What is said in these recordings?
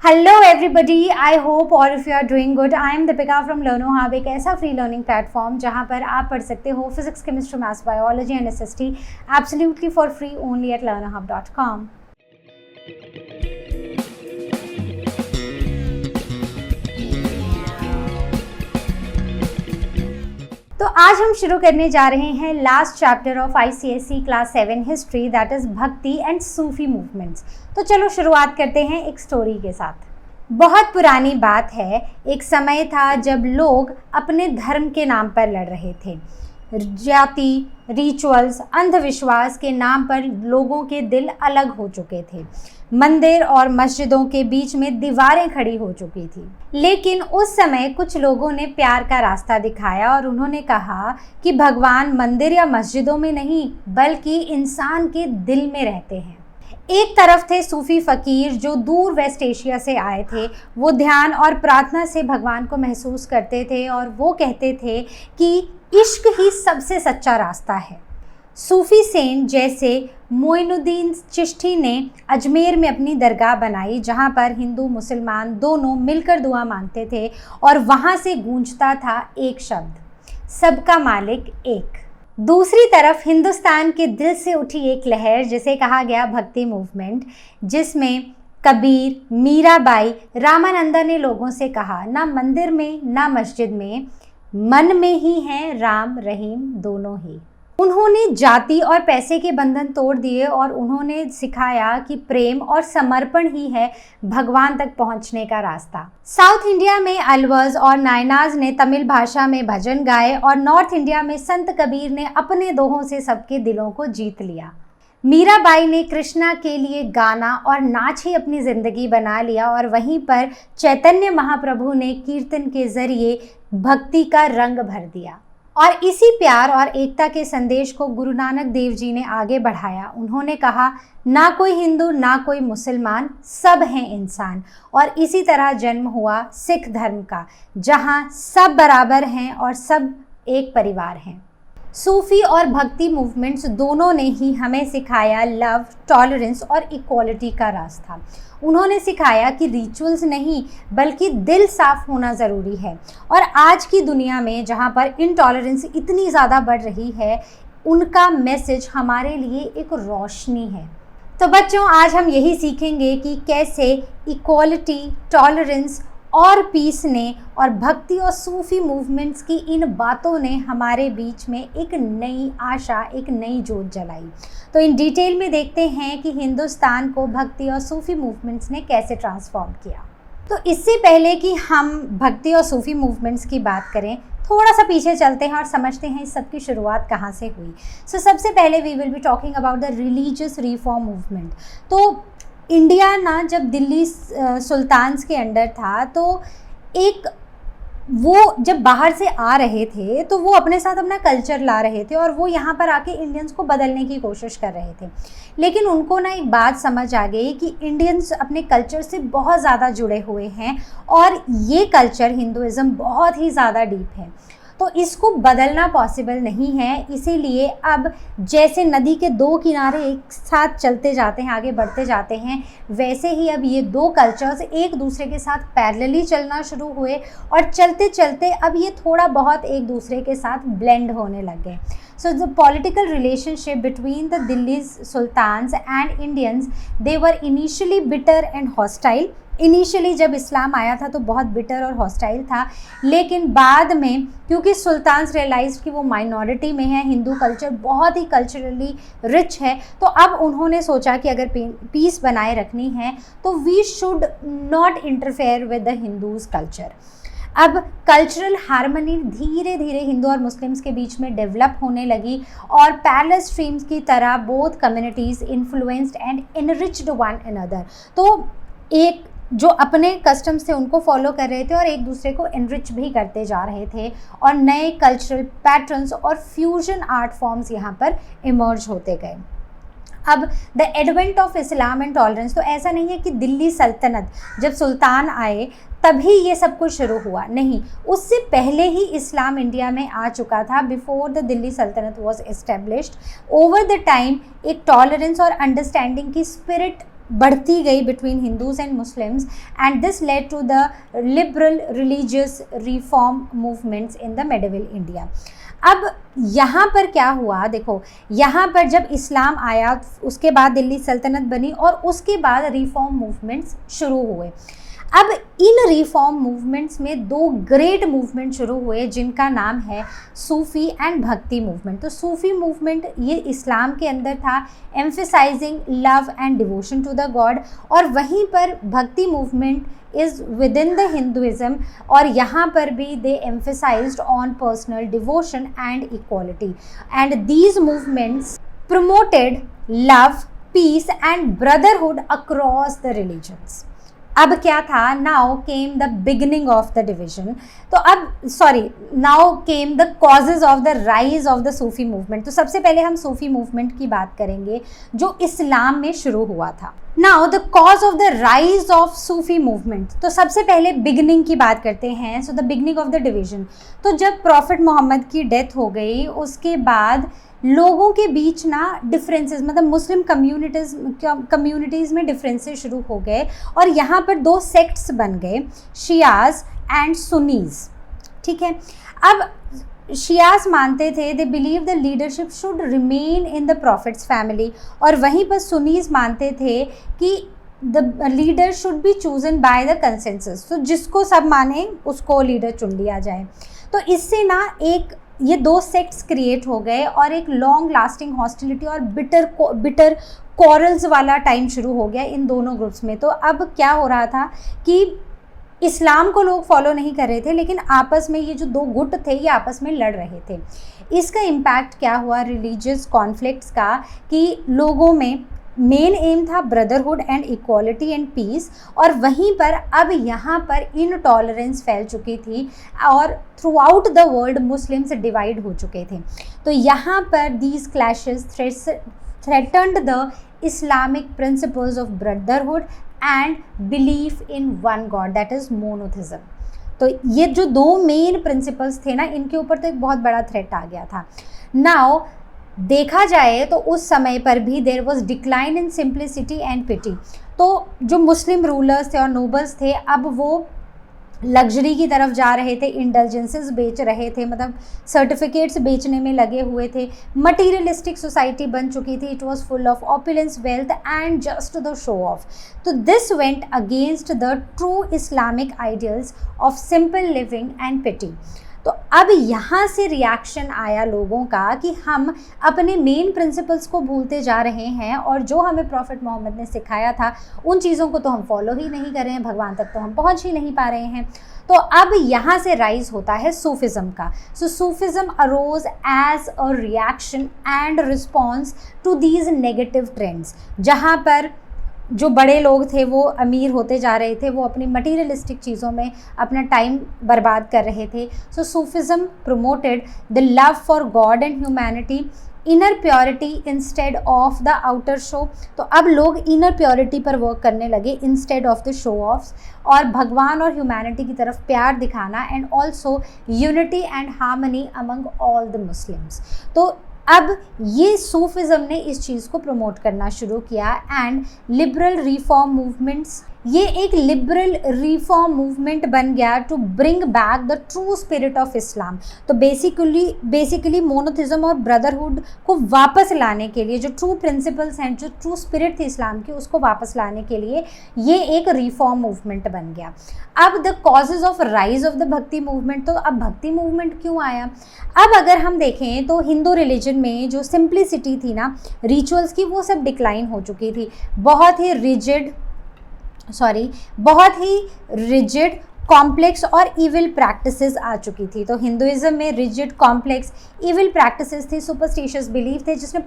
Hello everybody, I hope all of you are doing good. I am Deepika from Learno Hub, एक ऐसा free learning platform जहां पर आप पढ़ सकते हो physics, chemistry, maths, biology and SST absolutely for free only at learnerhub.com। तो आज हम शुरू करने जा रहे हैं last chapter of ICSE class 7 history, that is Bhakti and Sufi movements. तो चलो शुरुआत करते हैं एक स्टोरी के साथ। बहुत पुरानी बात है, एक समय था जब लोग अपने धर्म के नाम पर लड़ रहे थे। जाति, रिचुअल्स, अंधविश्वास के नाम पर लोगों के दिल अलग हो चुके थे। मंदिर और मस्जिदों के बीच में दीवारें खड़ी हो चुकी थी। लेकिन उस समय कुछ लोगों ने प्यार का रास्ता दिखाया और उन्होंने कहा कि भगवान मंदिर या मस्जिदों में नहीं बल्कि इंसान के दिल में रहते हैं। एक तरफ थे सूफी फकीर जो दूर वेस्ट एशिया से आए थे। वो ध्यान और प्रार्थना से भगवान को महसूस करते थे और वो कहते थे कि इश्क ही सबसे सच्चा रास्ता है। सूफी सेंट जैसे मोइनुद्दीन चिश्ती ने अजमेर में अपनी दरगाह बनाई जहां पर हिंदू मुसलमान दोनों मिलकर दुआ मांगते थे और वहां से गूंजता था एक शब्द, सबका मालिक एक। दूसरी तरफ हिंदुस्तान के दिल से उठी एक लहर जिसे कहा गया भक्ति मूवमेंट, जिसमें कबीर, मीराबाई, रामानंदा ने लोगों से कहा, ना मंदिर में ना मस्जिद में, मन में ही हैं राम रहीम दोनों ही। उन्होंने जाति और पैसे के बंधन तोड़ दिए और उन्होंने सिखाया कि प्रेम और समर्पण ही है भगवान तक पहुंचने का रास्ता। साउथ इंडिया में अलवर्स और नायनाज ने तमिल भाषा में भजन गाए और नॉर्थ इंडिया में संत कबीर ने अपने दोहों से सबके दिलों को जीत लिया। मीराबाई ने कृष्णा के लिए गाना और नाच ही अपनी जिंदगी बना लिया और वहीं पर चैतन्य महाप्रभु ने कीर्तन के जरिए भक्ति का रंग भर दिया। और इसी प्यार और एकता के संदेश को गुरु नानक देव जी ने आगे बढ़ाया। उन्होंने कहा, ना कोई हिंदू ना कोई मुसलमान, सब हैं इंसान। और इसी तरह जन्म हुआ सिख धर्म का, जहां सब बराबर हैं और सब एक परिवार हैं। सूफी और भक्ति मूवमेंट्स दोनों ने ही हमें सिखाया लव, टॉलरेंस और इक्वालिटी का रास्ता। उन्होंने सिखाया कि रिचुअल्स नहीं बल्कि दिल साफ होना ज़रूरी है। और आज की दुनिया में जहाँ पर इनटॉलरेंस इतनी ज़्यादा बढ़ रही है, उनका मैसेज हमारे लिए एक रोशनी है। तो बच्चों, आज हम यही सीखेंगे कि कैसे इक्वालिटी, टॉलरेंस और पीस ने और भक्ति और सूफी मूवमेंट्स की इन बातों ने हमारे बीच में एक नई आशा, एक नई जोत जलाई। तो इन डिटेल में देखते हैं कि हिंदुस्तान को भक्ति और सूफी मूवमेंट्स ने कैसे ट्रांसफॉर्म किया। तो इससे पहले कि हम भक्ति और सूफी मूवमेंट्स की बात करें, थोड़ा सा पीछे चलते हैं और समझते हैं इस सब की शुरुआत कहाँ से हुई। सबसे पहले we will be talking about the religious reform movement. तो इंडिया ना जब दिल्ली सुल्तान्स के अंडर था, तो एक वो जब बाहर से आ रहे थे तो वो अपने साथ अपना कल्चर ला रहे थे और वो यहाँ पर आके इंडियंस को बदलने की कोशिश कर रहे थे। लेकिन उनको ना एक बात समझ आ गई कि इंडियंस अपने कल्चर से बहुत ज़्यादा जुड़े हुए हैं और ये कल्चर हिंदुइज़्म बहुत ही ज़्यादा डीप है, तो इसको बदलना पॉसिबल नहीं है। इसीलिए अब जैसे नदी के दो किनारे एक साथ चलते जाते हैं, आगे बढ़ते जाते हैं, वैसे ही अब ये दो कल्चर्स एक दूसरे के साथ पैरेलली चलना शुरू हुए और चलते चलते अब ये थोड़ा बहुत एक दूसरे के साथ ब्लेंड होने लग गए। So the political relationship between the Delhi's sultans and Indians, they were initially bitter and hostile. Initially जब इस्लाम आया था तो बहुत बिटर और हॉस्टाइल था, लेकिन बाद में क्योंकि सुल्तान्स रियलाइज कि वो माइनॉरिटी में है, हिंदू कल्चर बहुत ही कल्चरली रिच है, तो अब उन्होंने सोचा कि अगर पीस बनाए रखनी है तो we should not interfere with the Hindus culture. अब कल्चरल हार्मनी धीरे धीरे हिंदू और मुस्लिम्स के बीच में डेवलप होने लगी और पैरेलल स्ट्रीम्स की तरह both communities influenced and enriched one another. तो एक जो अपने कस्टम्स थे उनको फॉलो कर रहे थे और एक दूसरे को एनरिच भी करते जा रहे थे और नए कल्चरल पैटर्न्स और फ्यूजन आर्ट फॉर्म्स यहाँ पर इमर्ज होते गए। अब the advent of Islam and tolerance, तो ऐसा नहीं है कि दिल्ली सल्तनत जब सुल्तान आए तभी ये सब कुछ शुरू हुआ, नहीं, उससे पहले ही इस्लाम इंडिया में आ चुका था। Before the Delhi Saltanat was established, over the time एक टॉलरेंस और अंडरस्टैंडिंग की स्पिरिट बढ़ती गई between Hindus and Muslims, and this led to the liberal religious reform movements in the medieval India. अब यहाँ पर क्या हुआ, देखो यहाँ पर जब इस्लाम आया उसके बाद दिल्ली सल्तनत बनी और उसके बाद रिफॉर्म मूवमेंट्स शुरू हुए। अब इन रिफॉर्म मूवमेंट्स में दो ग्रेट मूवमेंट शुरू हुए जिनका नाम है सूफ़ी एंड भक्ति मूवमेंट। तो सूफ़ी मूवमेंट ये इस्लाम के अंदर था, emphasising love and devotion to the God, और वहीं पर Bhakti movement is within the Hinduism, और यहाँ पर भी they emphasised on personal devotion and equality, and these movements promoted love, peace and brotherhood across the religions. अब क्या था, now came the beginning of the division. तो अब now came the causes of the rise of the Sufi movement. तो सबसे पहले हम सूफी movement की बात करेंगे जो इस्लाम में शुरू हुआ था। Now the cause of the rise of Sufi movement. तो सबसे पहले बिगिनिंग की बात करते हैं। So the beginning of the division, तो जब प्रॉफिट मोहम्मद की डेथ हो गई उसके बाद लोगों के बीच ना डिफरेंसेस, मतलब मुस्लिम कम्युनिटीज़ में डिफरेंसेस शुरू हो गए, और यहाँ पर दो सेक्ट्स बन गए, शियाज एंड सुन्नीज। ठीक है, अब शियाज मानते थे, they believe the leadership should remain in the profits family, और वहीं पर सुन्नीज मानते थे कि the leader should be chosen by the consensus. तो जिसको सब माने उसको लीडर चुन लिया जाए। तो इससे ना एक ये दो सेक्ट्स क्रिएट हो गए और एक लॉन्ग लास्टिंग हॉस्टिलिटी और बिटर क्वारल्स वाला टाइम शुरू हो गया इन दोनों ग्रुप्स में। तो अब क्या हो रहा था कि इस्लाम को लोग फॉलो नहीं कर रहे थे, लेकिन आपस में ये जो दो गुट थे ये आपस में लड़ रहे थे। इसका इम्पैक्ट क्या हुआ रिलीजियस कॉन्फ्लिक्ट्स का, कि लोगों में मेन एम था brotherhood and equality and peace, और वहीं पर अब यहाँ पर इनटॉलरेंस फैल चुकी थी और through out the world Muslims divide हो चुके थे। तो यहाँ पर these clashes threatened the Islamic principles of brotherhood and belief in one God, that is monotheism. तो ये जो दो मेन प्रिंसिपल्स थे ना, इनके ऊपर तो एक बहुत बड़ा थ्रेट आ गया था। नाउ देखा जाए तो उस समय पर भी there was decline in simplicity and piety. तो जो मुस्लिम रूलर्स थे और नोबल्स थे, अब वो लग्जरी की तरफ जा रहे थे, इंडल्जेंसेस बेच रहे थे, मतलब सर्टिफिकेट्स बेचने में लगे हुए थे। मटीरियलिस्टिक सोसाइटी बन चुकी थी, it was full of opulence, wealth and just the show off. तो this went against the true Islamic ideals of simple living and piety. तो अब यहाँ से रिएक्शन आया लोगों का कि हम अपने मेन प्रिंसिपल्स को भूलते जा रहे हैं, और जो हमें प्रॉफिट मोहम्मद ने सिखाया था उन चीज़ों को तो हम फॉलो ही नहीं कर रहे हैं, भगवान तक तो हम पहुँच ही नहीं पा रहे हैं। तो अब यहाँ से राइज होता है सूफिज़म का। So Sufism arose as a reaction and response to these negative trends, जहाँ पर जो बड़े लोग थे वो अमीर होते जा रहे थे, वो अपनी मटीरियलिस्टिक चीज़ों में अपना टाइम बर्बाद कर रहे थे। So Sufism promoted the love for God and humanity, inner purity instead of the outer show. तो अब लोग इनर प्योरिटी पर वर्क करने लगे instead of the show offs, और भगवान और ह्यूमैनिटी की तरफ प्यार दिखाना, and also unity and harmony among all the Muslims. तो अब ये सूफिज़म ने इस चीज़ को प्रमोट करना शुरू किया, एंड लिबरल रिफॉर्म मूवमेंट्स, ये एक लिबरल रिफॉर्म मूवमेंट बन गया to bring back the true spirit of Islam. तो बेसिकली मोनोथिज्म और ब्रदरहुड को वापस लाने के लिए, जो ट्रू प्रिंसिपल्स हैं, जो ट्रू स्पिरिट थी इस्लाम की, उसको वापस लाने के लिए ये एक रिफॉर्म मूवमेंट बन गया। अब the causes of rise of the भक्ति मूवमेंट, तो अब भक्ति मूवमेंट क्यों आया? अब अगर हम देखें तो हिंदू रिलीजन में जो सिंप्लिसिटी थी ना रिचुअल्स की, वो सब डिक्लाइन हो चुकी थी। बहुत ही रिजिड कॉम्प्लेक्स और इविल प्रैक्टिसेस आ चुकी थी। तो हिंदुइज्म में रिजिड कॉम्प्लेक्स इविल प्रैक्टिसेस थी, सुपरस्टिशियस बिलीफ थे, जिसने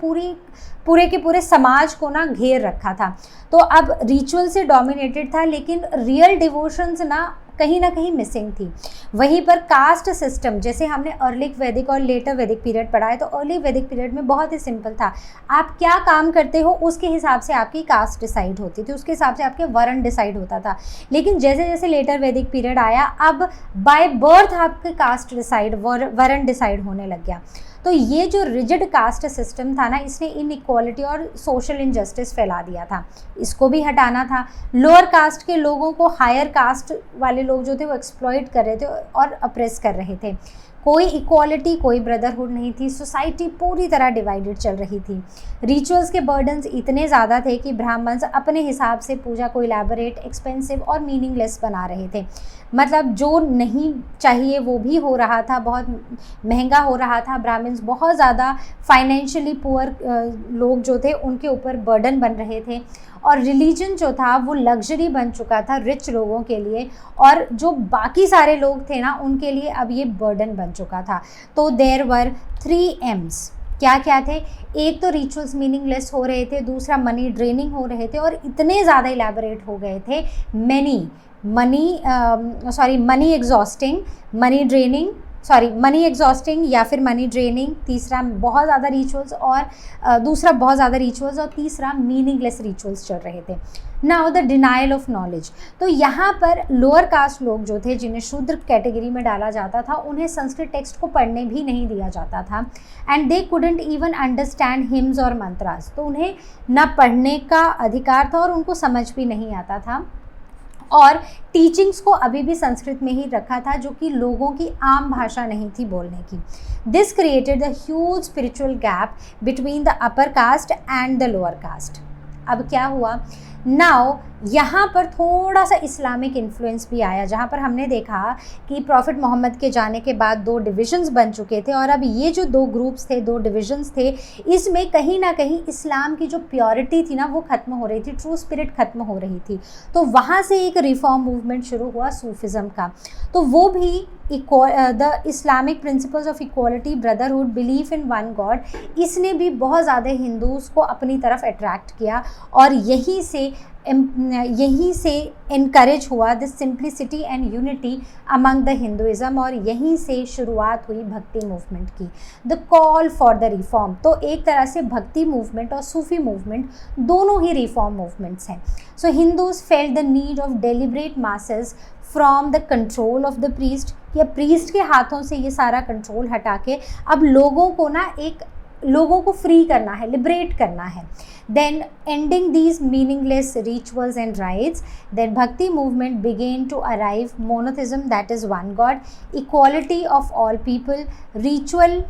पूरे के पूरे समाज को ना घेर रखा था। तो अब रिचुअल से डोमिनेटेड था, लेकिन रियल डिवोशंस ना कहीं मिसिंग थी। वहीं पर कास्ट सिस्टम, जैसे हमने अर्ली वैदिक और लेटर वैदिक पीरियड पढ़ा है, तो अर्ली वैदिक पीरियड में बहुत ही सिंपल था, आप क्या काम करते हो उसके हिसाब से आपकी कास्ट डिसाइड होती थी, उसके हिसाब से आपके वर्ण डिसाइड होता था। लेकिन जैसे जैसे लेटर वैदिक पीरियड आया, अब बाय बर्थ आपके कास्ट डिसाइड, वर्ण डिसाइड होने लग गया। तो ये जो रिजिड कास्ट सिस्टम था ना, इसने इनइक्वालिटी और सोशल इनजस्टिस फैला दिया था, इसको भी हटाना था। लोअर कास्ट के लोगों को हायर कास्ट वाले लोग जो थे वो एक्सप्लॉइट कर रहे थे और अप्रेस कर रहे थे। कोई इक्वालिटी, कोई ब्रदरहुड नहीं थी। सोसाइटी पूरी तरह डिवाइडेड चल रही थी। रिचुअल्स के बर्डन्स इतने ज़्यादा थे कि ब्राह्मण्स अपने हिसाब से पूजा को इलेबोरेट, एक्सपेंसिव और मीनिंगलेस बना रहे थे। मतलब जो नहीं चाहिए वो भी हो रहा था, बहुत महंगा हो रहा था। ब्राह्मण्स बहुत ज़्यादा फाइनेंशियली पुअर लोग जो थे उनके ऊपर बर्डन बन रहे थे, और रिलीजन जो था वो लग्जरी बन चुका था रिच लोगों के लिए, और जो बाकी सारे लोग थे ना उनके लिए अब ये बर्डन बन चुका था। तो देयर वर 3 M's। क्या क्या थे? एक तो रिचुअल्स मीनिंगलेस हो रहे थे, दूसरा मनी ड्रेनिंग हो रहे थे, और इतने ज़्यादा इलेबोरेट हो गए थे, मनी एग्जॉस्टिंग या फिर मनी ड्रेनिंग, तीसरा बहुत ज़्यादा रिचुअल्स, और दूसरा बहुत ज़्यादा रिचुअल्स, और तीसरा मीनिंगलेस रिचुअल्स चल रहे थे। Now the denial of knowledge. तो यहाँ पर लोअर कास्ट लोग जो थे, जिन्हें शूद्र कैटेगरी में डाला जाता था, उन्हें संस्कृत टेक्स्ट को पढ़ने भी नहीं दिया जाता था, and they couldn't even understand hymns और मंत्रास। तो उन्हें ना पढ़ने का अधिकार था और उनको समझ भी नहीं आता था, और टीचिंग्स को अभी भी संस्कृत में ही रखा था, जो कि लोगों की आम भाषा नहीं थी बोलने की। This created the huge spiritual gap between the upper caste and the lower caste. अब क्या हुआ? नाउ यहाँ पर थोड़ा सा इस्लामिक इन्फ्लुएंस भी आया, जहाँ पर हमने देखा कि प्रॉफिट मोहम्मद के जाने के बाद 2 डिविजन्स बन चुके थे, और अब ये जो 2 ग्रुप्स थे, 2 डिविजन्स थे, इसमें कहीं ना कहीं इस्लाम की जो प्योरिटी थी ना वो ख़त्म हो रही थी, ट्रू स्पिरिट ख़त्म हो रही थी। तो वहाँ से एक रिफॉर्म मूवमेंट शुरू हुआ सूफिज़म का। तो वो भी the Islamic principles of equality, brotherhood, belief in one God, इसने भी बहुत ज़्यादा हिंदूज़ को अपनी तरफ अट्रैक्ट किया, और यहीं से इनकरेज हुआ this simplicity and unity among the Hinduism, और यहीं से शुरुआत हुई भक्ति मूवमेंट की। The call for the reform. तो एक तरह से भक्ति मूवमेंट और सूफी मूवमेंट दोनों ही रिफॉर्म मूवमेंट्स हैं। So Hindus felt the need of deliberate masses from the control of the priest, या प्रीस्ट के हाथों से ये सारा कंट्रोल हटा के अब लोगों को फ्री करना है, लिबरेट करना है। Then ending these meaningless rituals and rites, that bhakti movement began to arrive monotheism, that is one God, equality of all people, ritual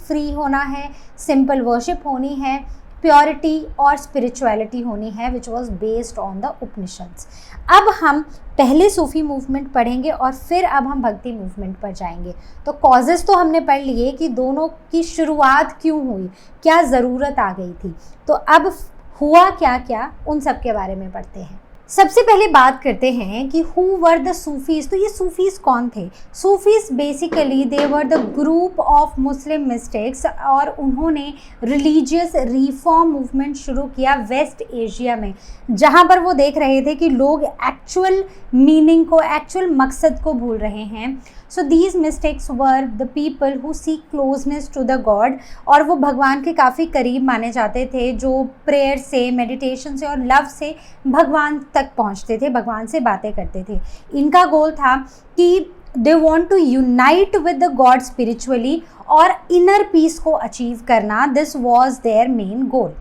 free होना है, simple worship होनी है, प्योरिटी और स्पिरिचुअलिटी होनी है, which was based on the Upanishads. अब हम पहले सूफी मूवमेंट पढ़ेंगे और फिर अब हम भक्ति मूवमेंट पर जाएंगे। तो कॉजेज़ तो हमने पढ़ लिए कि दोनों की शुरुआत क्यों हुई, क्या ज़रूरत आ गई थी। तो अब हुआ क्या क्या, उन सब के बारे में पढ़ते हैं। सबसे पहले बात करते हैं कि हु वर द सूफीज़। तो ये सूफीज़ कौन थे? Sufis basically they were the group of Muslim mystics, और उन्होंने रिलीजियस रिफॉर्म मूवमेंट शुरू किया वेस्ट एशिया में, जहाँ पर वो देख रहे थे कि लोग एक्चुअल मीनिंग को, एक्चुअल मकसद को भूल रहे हैं। So these mystics were the people who seek closeness to the God, और वो भगवान के काफ़ी करीब माने जाते थे, जो प्रेयर से, मेडिटेशन से और लव से भगवान तक पहुंचते थे, भगवान से बातें करते थे। इनका गोल था कि they want to unite with the God spiritually और इनर पीस को अचीव करना, this was their main goal.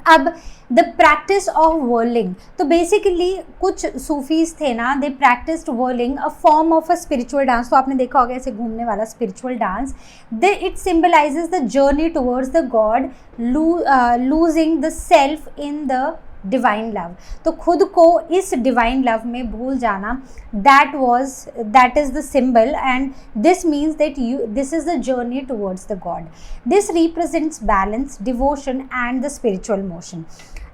अब द प्रैक्टिस ऑफ वर्लिंग। तो बेसिकली कुछ सूफीज थे ना, they practised whirling, a form of a spiritual dance. तो आपने देखा होगा ऐसे घूमने वाला spiritual dance. It symbolises the journey towards the God, losing the self in the divine love. तो खुद को इस डिवाइन लव में भूल जाना, that is the symbol, and this means that this is the journey towards the God. This represents balance, devotion and the spiritual motion.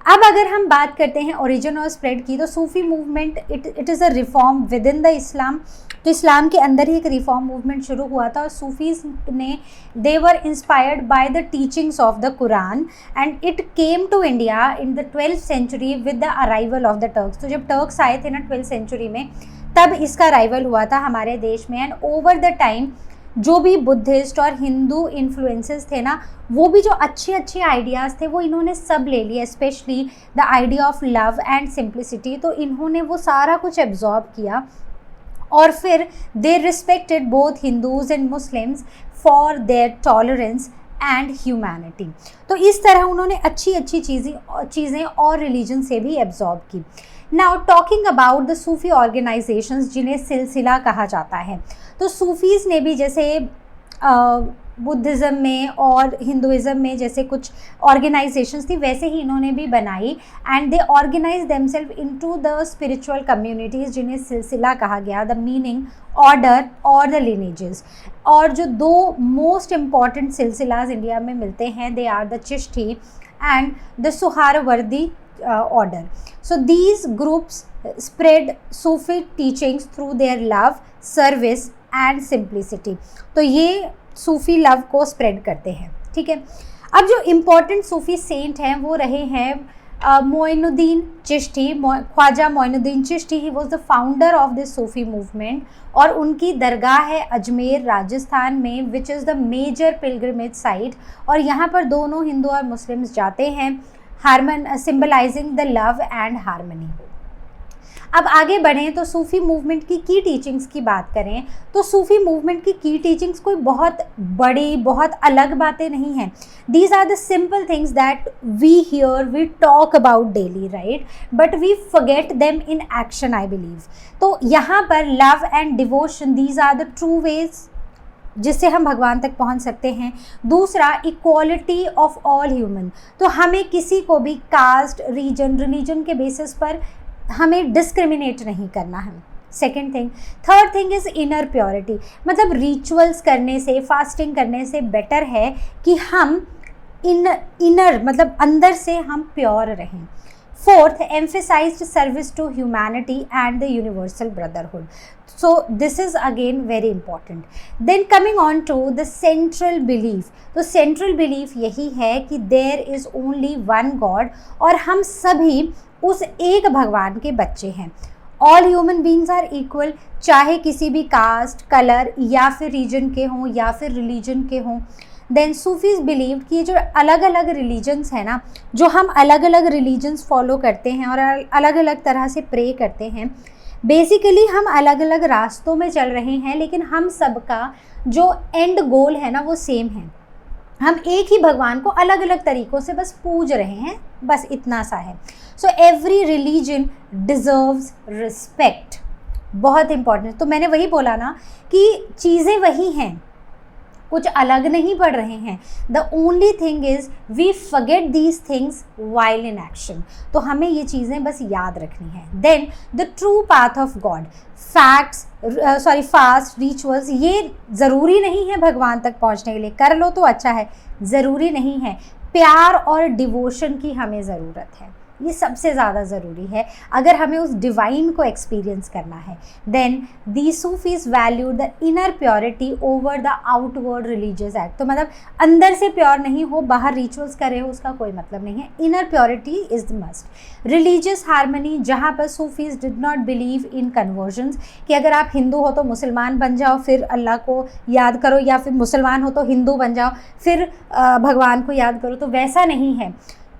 अब अगर हम बात करते हैं ओरिजिन और स्प्रेड की, तो Sufi movement it is a reform within the Islam. तो इस्लाम के अंदर ही एक रिफॉर्म मूवमेंट शुरू हुआ था, और सूफीज ने they were inspired by the teachings of the Quran, and it came to India in the 12th century with the arrival of the Turks. तो जब टर्क्स आए थे ना 12th सेंचुरी में, तब इसका अराइवल हुआ था हमारे देश में। एंड ओवर द टाइम जो भी बुद्धिस्ट और हिंदू इन्फ्लुएंसेस थे ना, वो भी जो अच्छे आइडियाज़ थे वो इन्होंने सब ले लिए, specially the idea of love and simplicity. तो इन्होंने वो सारा कुछ एब्जॉर्ब किया और फिर दे respected both Hindus and Muslims for their tolerance and humanity. तो इस तरह उन्होंने अच्छी अच्छी चीज़ें और रिलीजन से भी एब्जॉर्ब की। Now talking about the Sufi organisations जिन्हें सिलसिला कहा जाता है, तो सूफीज़ ने भी जैसे बुद्धिज़्म में और हिंदुज़म में जैसे कुछ ऑर्गेनाइजेशंस थी वैसे ही इन्होंने भी बनाई and they organise themselves into the spiritual communities जिन्हें सिलसिला कहा गया, द मीनिंग ऑर्डर और द लिनेजेस। और जो दो मोस्ट इम्पॉर्टेंट सिलसिलाज इंडिया में मिलते हैं they are the Chishti and the Suhrawardi order. So these groups spread Sufi teachings through their love, service and simplicity. तो ये सूफ़ी लव को स्प्रेड करते हैं, ठीक है। अब जो इम्पोर्टेंट सूफ़ी सेंट हैं वो रहे हैं Moinuddin Chishti, Khwaja Moinuddin Chishti. He was the founder of this Sufi movement और उनकी दरगाह है अजमेर राजस्थान में, which is the major pilgrimage site. और यहाँ पर दोनों हिंदू और मुस्लिम्स जाते हैं, symbolising the love and harmony. अब आगे बढ़ें तो सूफ़ी मूवमेंट की टीचिंग्स की बात करें तो सूफ़ी मूवमेंट की टीचिंग्स कोई बहुत बड़ी बहुत अलग बातें नहीं हैं। These are the simple things that we hear we talk about daily, right, but we forget them in action, I believe. तो यहाँ पर love and devotion, these are the true ways जिससे हम भगवान तक पहुंच सकते हैं। दूसरा, इक्वालिटी ऑफ ऑल ह्यूमन, तो हमें किसी को भी कास्ट, रीजन, रिलीजन के बेसिस पर हमें डिस्क्रिमिनेट नहीं करना है। Second thing. Third thing is inner purity, मतलब रिचुअल्स करने से, फास्टिंग करने से बेटर है कि हम इनर मतलब अंदर से हम प्योर रहें। Fourth, emphasized service to humanity and the universal brotherhood. So this is again very important. Then coming on to the central belief. तो central belief यही है कि there is only one God और हम सभी उस एक भगवान के बच्चे हैं। All human beings are equal, चाहे किसी भी कास्ट, कलर या फिर रीजन के हों या फिर रिलीजन के हों। देन सूफीज़ बिलीव कि ये जो अलग अलग रिलीजन्स हैं ना, जो हम अलग अलग रिलीजन्स फॉलो करते हैं और अलग अलग तरह से प्रे करते हैं, बेसिकली हम अलग अलग रास्तों में चल रहे हैं, लेकिन हम सबका जो एंड गोल है ना वो सेम है। हम एक ही भगवान को अलग अलग तरीक़ों से बस पूज रहे हैं, बस इतना सा है। So every religion deserves respect, बहुत इंपॉर्टेंट। तो मैंने वही बोला ना कि चीज़ें वही हैं, कुछ अलग नहीं पड़ रहे हैं। The only thing is we forget these things while in action. तो हमें ये चीज़ें बस याद रखनी है। Then the true path of God, fast, rituals, ये ज़रूरी नहीं है भगवान तक पहुंचने के लिए, कर लो तो अच्छा है, ज़रूरी नहीं है। प्यार और डिवोशन की हमें ज़रूरत है, ये सबसे ज़्यादा ज़रूरी है अगर हमें उस डिवाइन को एक्सपीरियंस करना है। Then the Sufis value the inner purity over the outward religious act. तो मतलब अंदर से प्योर नहीं हो, बाहर रिचुअल्स कर रहे हो, उसका कोई मतलब नहीं है। Inner purity is the must. Religious harmony, जहाँ पर Sufis did not believe in convergence कि अगर आप हिंदू हो तो मुसलमान बन जाओ फिर अल्लाह को याद करो, या फिर मुसलमान हो तो हिंदू बन जाओ फिर भगवान को याद करो, तो वैसा नहीं है।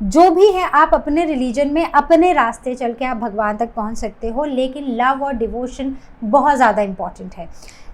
जो भी है आप अपने रिलीजन में अपने रास्ते चल के आप भगवान तक पहुंच सकते हो, लेकिन लव और डिवोशन बहुत ज़्यादा इम्पॉर्टेंट है।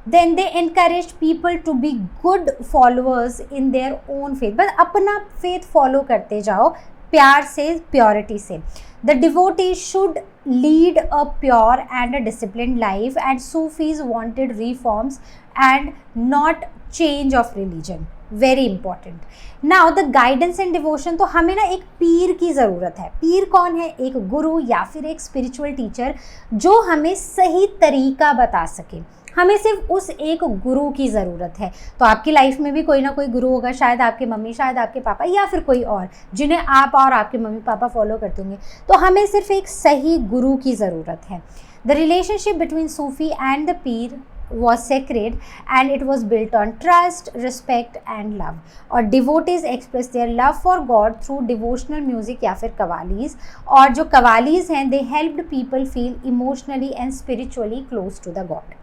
Then they encourage people to be good followers in their own faith, बस अपना फेथ फॉलो करते जाओ प्यार से, प्योरिटी से। The devotee should lead a pure and a disciplined life and Sufis wanted reforms and not change of religion, very important. Now the guidance and devotion, तो हमें ना एक पीर की ज़रूरत है। पीर कौन है? एक गुरु या फिर एक स्पिरिचुअल टीचर जो हमें सही तरीका बता सके। हमें सिर्फ उस एक गुरु की ज़रूरत है। तो आपकी लाइफ में भी कोई ना कोई गुरु होगा, शायद आपके मम्मी, शायद आपके पापा, या फिर कोई और जिन्हें आप और आपके मम्मी पापा फॉलो करते होंगे। तो हमें सिर्फ एक सही गुरु की ज़रूरत है। The relationship between Sufi and the Pir was sacred and it was built on trust, respect and love. और devotees express their love for God through devotional music या फिर कवालीज। और जो कवालीज हैं they helped people feel emotionally and spiritually close to the God.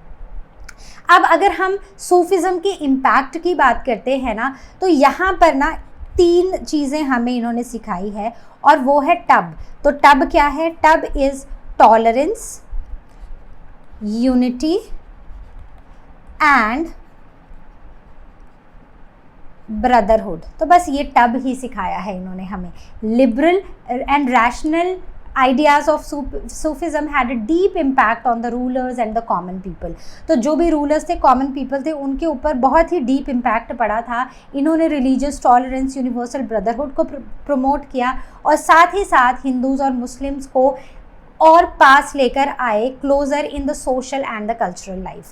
अब अगर हम Sufism के इम्पैक्ट की बात करते हैं ना, तो यहाँ पर ना 3 चीज़ें हमें इन्होंने सिखाई है और वो है टब। तो टब क्या है? Tub is tolerance, unity and brotherhood. तो बस ये टब ही सिखाया है इन्होंने हमें। Liberal and rational ideas of Sufism had a deep impact on the rulers and the common people। तो जो भी रूलर्स थे, कॉमन पीपल थे, उनके ऊपर बहुत ही डीप इम्पैक्ट पड़ा था। इन्होंने रिलीजियस टॉलरेंस, यूनिवर्सल ब्रदरहुड को प्रमोट किया और साथ ही साथ हिंदूज और मुस्लिम्स को और पास लेकर आए closer in the social and the cultural life.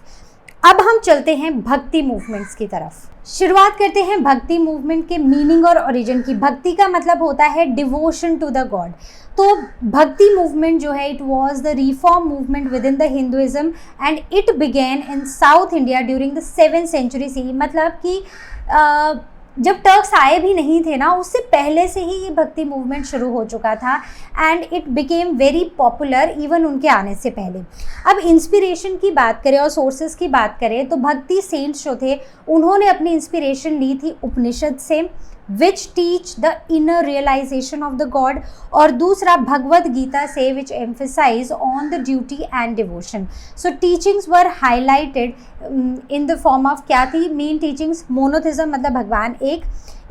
अब हम चलते हैं भक्ति मूवमेंट्स की तरफ। शुरुआत करते हैं भक्ति मूवमेंट के मीनिंग और ओरिजिन की। भक्ति का मतलब होता है डिवोशन टू द गॉड। तो भक्ति मूवमेंट जो है, it was the reform movement with in the Hinduism and it began in south India during the 7th century CE। मतलब कि जब टर्क्स आए भी नहीं थे ना, उससे पहले से ही ये भक्ति मूवमेंट शुरू हो चुका था and it became very popular even उनके आने से पहले। अब इंस्पिरेशन की बात करें और सोर्सेज की बात करें तो भक्ति सेंट्स जो थे उन्होंने अपनी इंस्पिरेशन ली थी उपनिषद से, which teach the inner realization of the God, और दूसरा भगवद गीता से which emphasize on the duty and devotion। So teachings were highlighted in the form of क्या थी मेन teachings? मोनोथिज्म मतलब भगवान एक,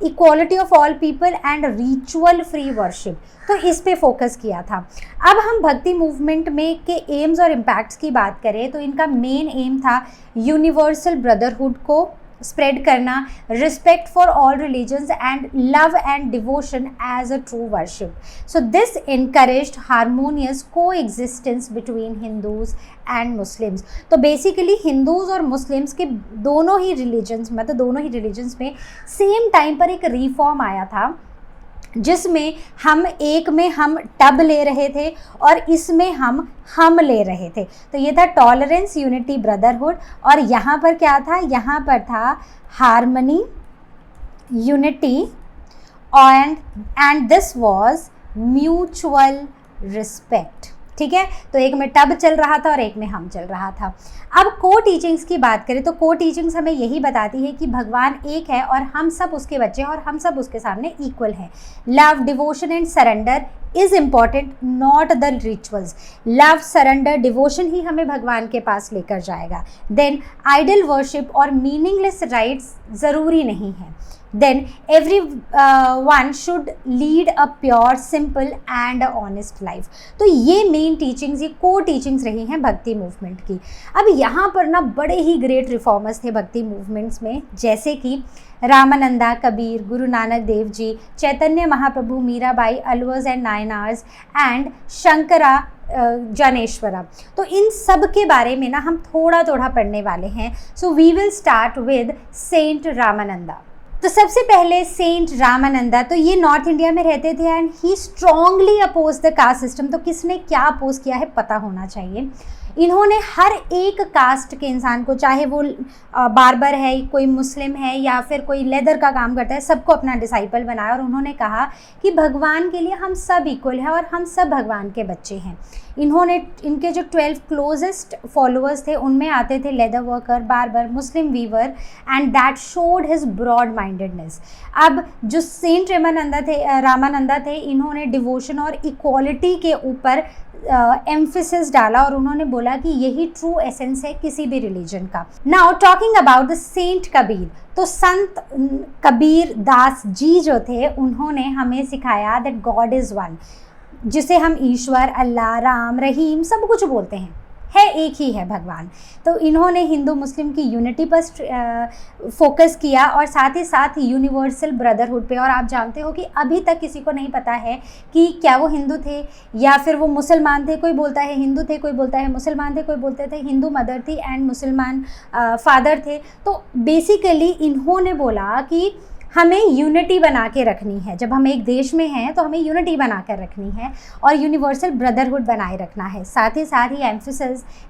equality of all people and ritual free worship. तो इस पे फोकस किया था। अब हम भक्ति मूवमेंट में के एम्स और इम्पैक्ट्स की बात करें तो इनका मेन एम था यूनिवर्सल ब्रदरहुड को स्प्रेड करना, respect for all religions and love and devotion as a true worship. So this encouraged harmonious coexistence between Hindus and Muslims. तो बेसिकली हिंदूज और मुस्लिम्स के दोनों ही रिलीजन्स में same time पर एक रिफॉर्म आया था जिसमें एक में हम टब ले रहे थे और इसमें हम ले रहे थे। तो ये था टॉलरेंस, यूनिटी, ब्रदरहुड। और यहाँ पर क्या था? यहाँ पर था harmony, unity and this was mutual respect. ठीक है, तो एक में टब चल रहा था और एक में हम चल रहा था। अब को टीचिंग्स की बात करें तो को टीचिंग्स हमें यही बताती है कि भगवान एक है और हम सब उसके बच्चे हैं और हम सब उसके सामने इक्वल हैं। Love, devotion and surrender is important, not the rituals. Love, surrender, devotion ही हमें भगवान के पास लेकर जाएगा। देन आइडल वर्शिप और मीनिंगलेस राइट्स ज़रूरी नहीं है। Then everyone should lead a pure, simple and honest life। तो ये मेन टीचिंग्स, ये को टीचिंग्स रही हैं भक्ति मूवमेंट की। अब यहाँ पर ना बड़े ही ग्रेट रिफॉर्मर्स थे भक्ति मूवमेंट्स में, जैसे कि रामानंदा, कबीर, गुरु नानक देव जी, चैतन्य महाप्रभु, मीराबाई, अलवर्स एंड नायनार्स एंड शंकरा जनेश्वरा। तो इन सब के बारे में ना हम थोड़ा थोड़ा पढ़ने वाले हैं। So we will start with saint Ramananda. तो सबसे पहले सेंट रामानंदा, तो ये नॉर्थ इंडिया में रहते थे and he strongly oppose the caste system. तो किसने क्या अपोज किया है पता होना चाहिए। इन्होंने हर एक कास्ट के इंसान को, चाहे वो बार्बर है, कोई मुस्लिम है या फिर कोई लेदर का काम करता है, सबको अपना डिसाइपल बनाया और उन्होंने कहा कि भगवान के लिए हम सब इक्वल हैं और हम सब भगवान के बच्चे हैं। इनके जो 12 क्लोजेस्ट फॉलोअर्स थे उनमें आते थे leather worker, barber, Muslim weaver and that showed his broad mindedness. अब जो सेंट रामानंदा थे इन्होंने डिवोशन और इक्वालिटी के ऊपर एम्फेसिस डाला और उन्होंने बोला कि यही ट्रू एसेंस है किसी भी रिलीजन का। Now talking about the saint Kabir, तो संत कबीर दास जी जो थे उन्होंने हमें सिखाया दैट गॉड इज़ वन, जिसे हम ईश्वर, अल्लाह, राम, रहीम सब कुछ बोलते हैं, है एक ही है भगवान। तो इन्होंने हिंदू मुस्लिम की यूनिटी पर फोकस किया और साथ ही साथ यूनिवर्सल ब्रदरहुड पे। और आप जानते हो कि अभी तक किसी को नहीं पता है कि क्या वो हिंदू थे या फिर वो मुसलमान थे। कोई बोलता है हिंदू थे, कोई बोलता है मुसलमान थे, कोई बोलते थे हिंदू मदर थी एंड मुसलमान फादर थे। तो बेसिकली इन्होंने बोला कि हमें यूनिटी बना के रखनी है। जब हम एक देश में हैं तो हमें यूनिटी बना कर रखनी है और यूनिवर्सल ब्रदरहुड बनाए रखना है। साथ ही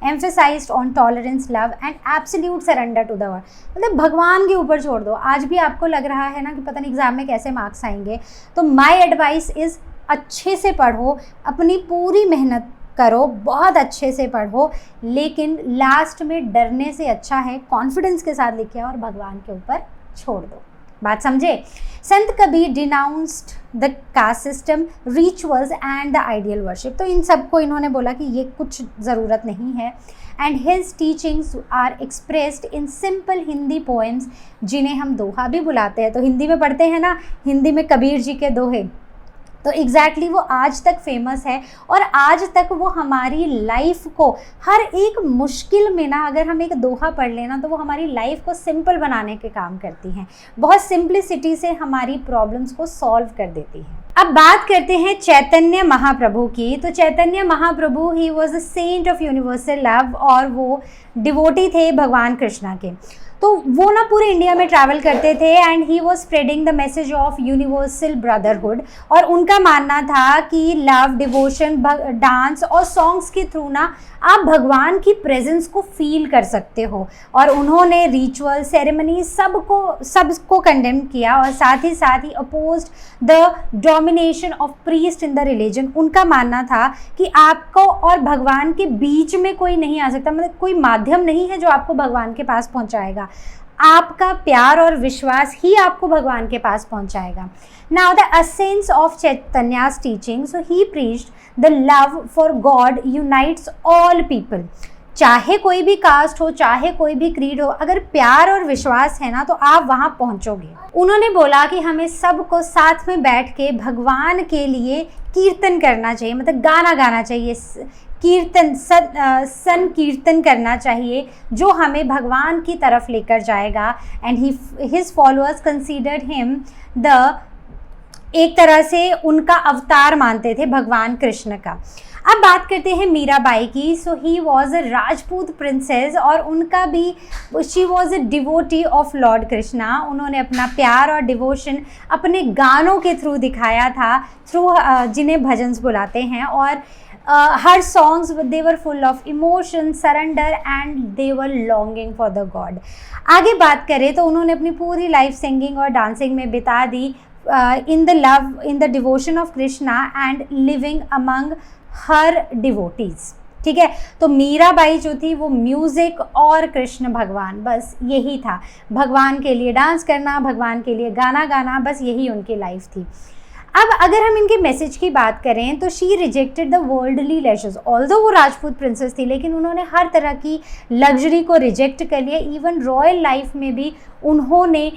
emphasized on tolerance, love and absolute surrender to the world. मतलब भगवान के ऊपर छोड़ दो। आज भी आपको लग रहा है ना कि पता नहीं एग्जाम में कैसे मार्क्स आएंगे, तो माई एडवाइस इज़ अच्छे से पढ़ो, अपनी पूरी मेहनत करो, बहुत अच्छे से पढ़ो, लेकिन लास्ट में डरने से अच्छा है कॉन्फिडेंस के साथ लिखे और भगवान के ऊपर छोड़ दो। बात समझे। संत Kabir denounced the caste system, rituals and the ideal worship. तो इन सबको इन्होंने बोला कि ये कुछ ज़रूरत नहीं है। And his teachings are expressed in simple Hindi poems, जिन्हें हम दोहा भी बुलाते हैं। तो हिंदी में पढ़ते हैं ना, हिंदी में कबीर जी के दोहे, तो एग्जैक्टली वो आज तक फेमस है और आज तक वो हमारी लाइफ को हर एक मुश्किल में ना, अगर हम एक दोहा पढ़ लेना तो वो हमारी लाइफ को सिंपल बनाने के काम करती हैं। बहुत सिंप्लिसिटी से हमारी प्रॉब्लम्स को सॉल्व कर देती हैं। अब बात करते हैं चैतन्य महाप्रभु की। तो Chaitanya Mahaprabhu he was a saint of universal love, और वो डिवोटी थे भगवान कृष्णा के। तो वो ना पूरे इंडिया में ट्रैवल करते थे and he was spreading the message of universal brotherhood. और उनका मानना था कि लव, डिवोशन, डांस और सॉन्ग्स के थ्रू ना आप भगवान की प्रेजेंस को फील कर सकते हो। और उन्होंने रिचुअल, सेरेमनी सबको कंडेम किया और साथ ही opposed the domination of priest in the religion. उनका मानना था कि आपको और भगवान के बीच में कोई नहीं आ सकता, मतलब कोई माध्यम नहीं है जो आपको भगवान के पास पहुंचाएगा। आपका प्यार और विश्वास ही आपको भगवान के पास पहुंचाएगा। Now the essence of Chaitanya's teaching, so he preached the love for God unites all people. चाहे कोई भी कास्ट हो, चाहे कोई भी क्रीड हो, अगर प्यार और विश्वास है ना तो आप वहाँ पहुँचोगे। उन्होंने बोला कि हमें सबको साथ में बैठ के भगवान के लिए कीर्तन करना चाहिए, मतलब गाना गाना चाहिए, कीर्तन संकीर्तन करना चाहिए, जो हमें भगवान की तरफ लेकर जाएगा। And his followers considered him the, एक तरह से उनका अवतार मानते थे भगवान कृष्ण का। अब बात करते हैं मीराबाई की। So he was a Rajput princess, और उनका भी, she was a devotee of lord Krishna. उन्होंने अपना प्यार और डिवोशन अपने गानों के थ्रू दिखाया था, थ्रू जिन्हें भजन्स बुलाते हैं। और हर songs they were full of emotion, surrender and they were longing for the God. आगे बात करें तो उन्होंने अपनी पूरी लाइफ सिंगिंग और डांसिंग में बिता दी, in the love, in the devotion of Krishna and living among her devotees. ठीक है, तो मीराबाई जो थी वो म्यूज़िक और कृष्ण भगवान, बस यही था। भगवान के लिए डांस करना, भगवान के लिए गाना गाना, बस यही उनकी लाइफ थी। अब अगर हम इनके मैसेज की बात करें तो she rejected the worldly leisures. Although वो राजपूत प्रिंसेस थी, लेकिन उन्होंने हर तरह की लग्जरी को रिजेक्ट कर लिया। इवन रॉयल लाइफ में भी उन्होंने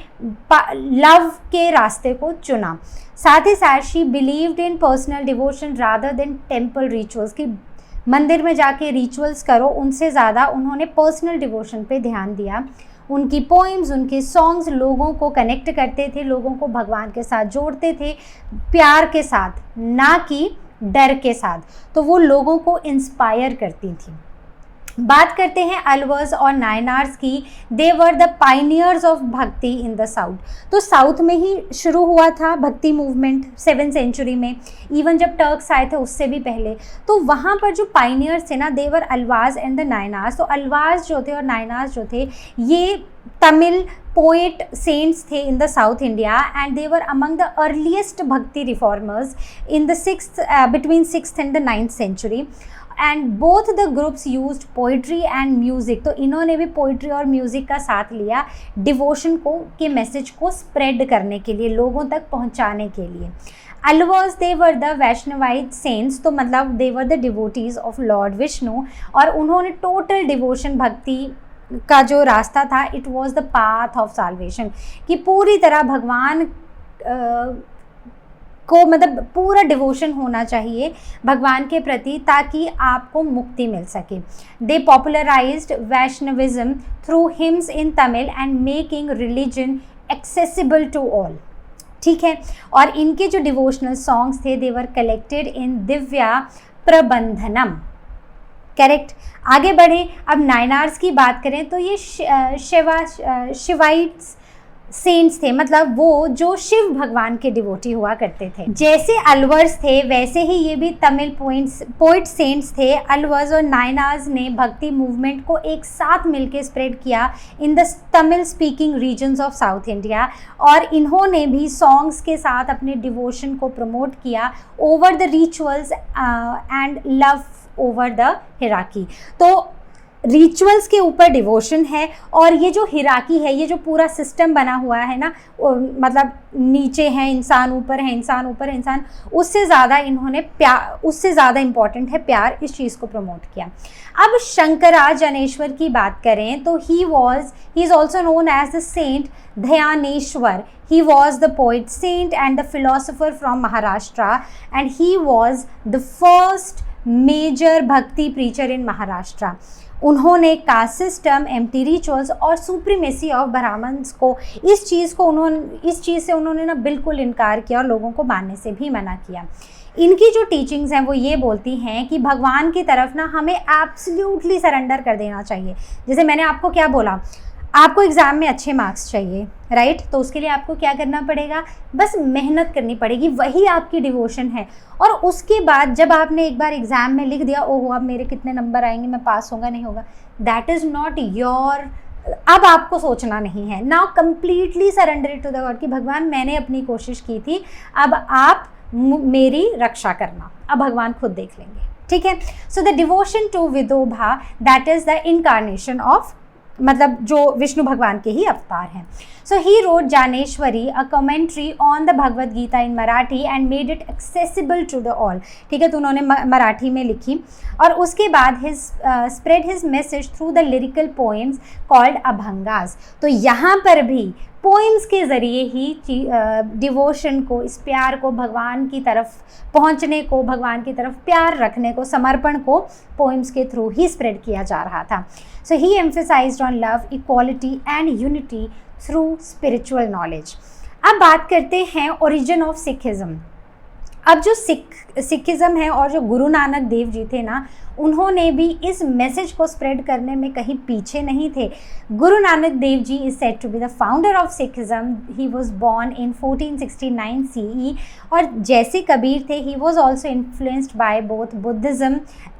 लव के रास्ते को चुना। साथ ही साथ she believed in personal devotion rather than temple rituals, कि मंदिर में जाके रिचुअल्स करो, उनसे ज़्यादा उन्होंने पर्सनल डिवोशन पे ध्यान दिया। उनकी पोइम्स, उनके सॉन्ग्स लोगों को कनेक्ट करते थे, लोगों को भगवान के साथ जोड़ते थे, प्यार के साथ, ना कि डर के साथ। तो वो लोगों को इंस्पायर करती थी। बात करते हैं अलवर्स और नायनार्स की। दे वर द पाइनियर्स ऑफ भक्ति इन द साउथ। तो साउथ में ही शुरू हुआ था भक्ति मूवमेंट 7th सेंचुरी में, इवन जब टर्क्स आए थे उससे भी पहले। तो वहाँ पर जो पाइनियर्स थे ना, दे वर अलवार्स एंड द नायनार्स। तो अलवार्स जो थे और नायनार्स जो थे, ये तमिल पोएट सेंट्स थे in the South India, and they were among the earliest bhakti reformers in the between 6th and the 9th century। And both the groups used poetry and music. तो इन्होंने भी पोइट्री और म्यूज़िक का साथ लिया devotion को, के मैसेज को स्प्रेड करने के लिए, लोगों तक पहुंचाने के लिए। Alvars they were the Vaishnavite saints, तो मतलब they were the devotees of lord Vishnu, और उन्होंने टोटल डिवोशन, भक्ति का जो रास्ता था, it was the path of salvation, कि पूरी तरह भगवान को, मतलब पूरा डिवोशन होना चाहिए भगवान के प्रति, ताकि आपको मुक्ति मिल सके। They popularized Vaishnavism through hymns in Tamil and making religion accessible to all. ठीक है, और इनके जो डिवोशनल सॉन्ग्स थे, they were collected in Divya Prabandham. Correct. आगे बढ़ें, अब नायनार्स की बात करें तो ये शिवाइट्स सेंट्स थे, मतलब वो जो शिव भगवान के डिवोटी हुआ करते थे। जैसे अलवर्स थे वैसे ही ये भी तमिल पोइट सेंट्स थे। अलवर्स और नायनार्स ने भक्ति मूवमेंट को एक साथ मिलकर स्प्रेड किया in the Tamil speaking regions of south India, और इन्होंने भी सॉन्ग्स के साथ अपने डिवोशन को प्रमोट किया over the rituals and love over the hierarchy. तो रिचुअल्स के ऊपर डिवोशन है, और ये जो हिराकी है, ये जो पूरा सिस्टम बना हुआ है ना, मतलब नीचे है इंसान, ऊपर है इंसान, ऊपर है इंसान, उससे ज़्यादा इन्होंने प्यार, उससे ज़्यादा इम्पॉर्टेंट है प्यार, इस चीज़ को प्रमोट किया। अब शंकराचार्येश्वर की बात करें तो he is also known as the saint Dhyaneshwar. He was the poet saint and the philosopher from Maharashtra, and he was the first major bhakti preacher in Maharashtra. उन्होंने कास्ट सिस्टम, एम्प्टी रिचुअल्स और supremacy of Brahmins को, इस चीज़ से उन्होंने ना बिल्कुल इनकार किया और लोगों को मानने से भी मना किया। इनकी जो टीचिंग्स हैं वो ये बोलती हैं कि भगवान की तरफ ना हमें एब्सोल्युटली सरेंडर कर देना चाहिए। जैसे मैंने आपको क्या बोला, आपको एग्ज़ाम में अच्छे मार्क्स चाहिए, राइट? तो उसके लिए आपको क्या करना पड़ेगा, बस मेहनत करनी पड़ेगी, वही आपकी डिवोशन है। और उसके बाद जब आपने एक बार एग्ज़ाम में लिख दिया, ओहो अब मेरे कितने नंबर आएंगे, मैं पास होगा नहीं होगा, दैट इज़ नॉट योर, अब आपको सोचना नहीं है। Now completely surrender to the God कि भगवान मैंने अपनी कोशिश की थी, अब आप मेरी रक्षा करना, अब भगवान खुद देख लेंगे, ठीक है? So the devotion to Vithoba, that is the incarnation of, मतलब जो विष्णु भगवान के ही अवतार हैं। So he wrote Dnyaneshwari, a commentary on the Bhagavad Gita in Marathi and made it accessible to the all, ठीक है? तो उन्होंने मराठी में लिखी, और उसके बाद spread his message through the lyrical poems called abhangas. तो यहाँ पर भी पोइम्स के ज़रिए ही डिवोशन को, इस प्यार को, भगवान की तरफ पहुँचने को, भगवान की तरफ प्यार रखने को, समर्पण को पोइम्स के थ्रू ही स्प्रेड किया जा रहा था। So he emphasized on love, equality and unity through spiritual knowledge. अब बात करते हैं ओरिजिन ऑफ सिखिज़म। अब जो सिखिज़म है और जो गुरु नानक देव जी थे ना, उन्होंने भी इस मैसेज को स्प्रेड करने में कहीं पीछे नहीं थे। Guru Nanak Dev ji is said to be the founder of Sikhism. He was born in 1469 CE, और जैसे कबीर थे, he was also influenced by both Buddhism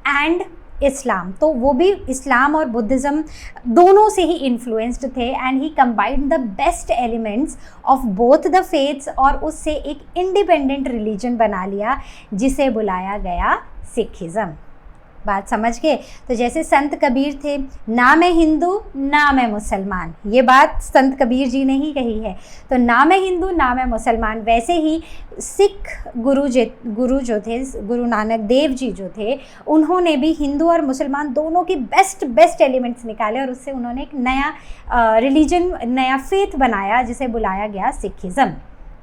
and Islam. तो वो भी इस्लाम और बुद्धिज़्म दोनों से ही इन्फ्लुएंस्ड थे, and he combined the best elements of both the faiths, और उससे एक इंडिपेंडेंट रिलीजन बना लिया जिसे बुलाया गया सिखिज़म। बात समझ गए? तो जैसे संत कबीर थे, ना मैं हिंदू ना मैं मुसलमान, ये बात संत कबीर जी ने ही कही है। तो ना मैं हिंदू ना मैं मुसलमान, वैसे ही सिख गुरु जो थे, गुरु नानक देव जी जो थे, उन्होंने भी हिंदू और मुसलमान दोनों की बेस्ट एलिमेंट्स निकाले, और उससे उन्होंने एक नया रिलीजन, नया फेथ बनाया जिसे बुलाया गया सिखिज़म।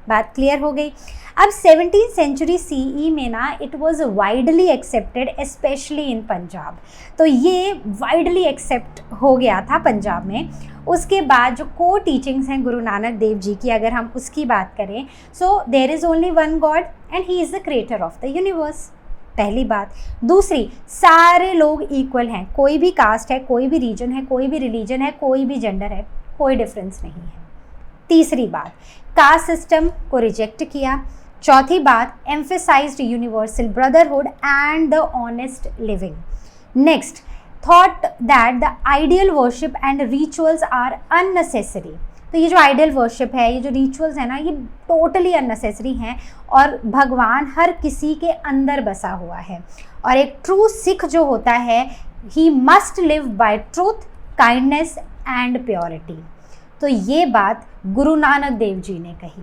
बात क्लियर हो गई? अब 17th सेंचुरी CE में ना it was widely accepted, specially in Punjab. तो ये वाइडली एक्सेप्ट हो गया था पंजाब में। उसके बाद जो कोर टीचिंग्स हैं गुरु नानक देव जी की, अगर हम उसकी बात करें, so there is only one God and he is the creator of the universe, पहली बात। दूसरी, सारे लोग इक्वल हैं, कोई भी कास्ट है, कोई भी रीजन है, कोई भी रिलीजन है, कोई भी जेंडर है, कोई डिफरेंस नहीं है। तीसरी बात, कास्ट सिस्टम को रिजेक्ट किया। चौथी बात, emphasized universal brotherhood and the honest living. Next, thought that the ideal worship and rituals are unnecessary. तो ये जो आइडियल वर्शिप है, ये जो रिचुअल्स है ना, ये टोटली अननेसेसरी हैं, और भगवान हर किसी के अंदर बसा हुआ है। और एक ट्रू सिख जो होता है, he must live by truth, kindness and purity. तो ये बात गुरु नानक देव जी ने कही।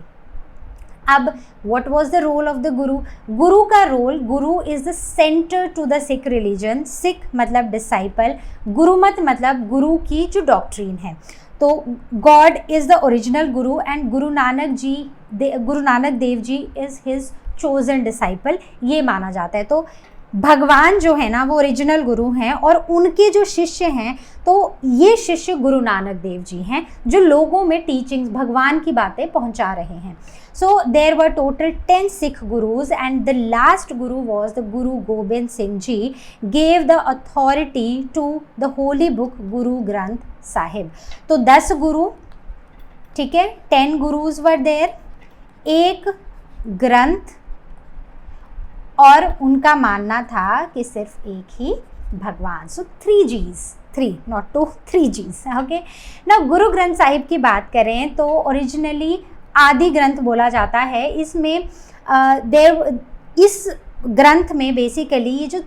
अब what was the role of the guru? Guru का role, guru is the centre to the Sikh religion. Sikh मतलब डिसाइपल, गुरुमत मतलब गुरु की जो डॉक्ट्रीन है। तो God is the original Guru, and Guru Nanak Dev ji is his chosen disciple, ये माना जाता है। तो भगवान जो है ना, वो ओरिजिनल गुरु हैं, और उनके जो शिष्य हैं, तो ये शिष्य गुरु नानक देव जी हैं, जो लोगों में टीचिंग्स, भगवान की बातें पहुंचा रहे हैं। So there were total 10 Sikh gurus, and the last Guru was the Guru Gobind Singh ji, gave the authority to the holy book Guru Granth Sahib. तो 10 गुरु, ठीक है, 10 गुरुज वर देयर, एक ग्रंथ, और उनका मानना था कि सिर्फ एक ही भगवान। सो 3 Gs, 3 not 2, 3 Gs, ओके ना। गुरु ग्रंथ साहिब की बात करें तो ओरिजिनली आदि ग्रंथ बोला जाता है। इसमें इस ग्रंथ में बेसिकली ये जो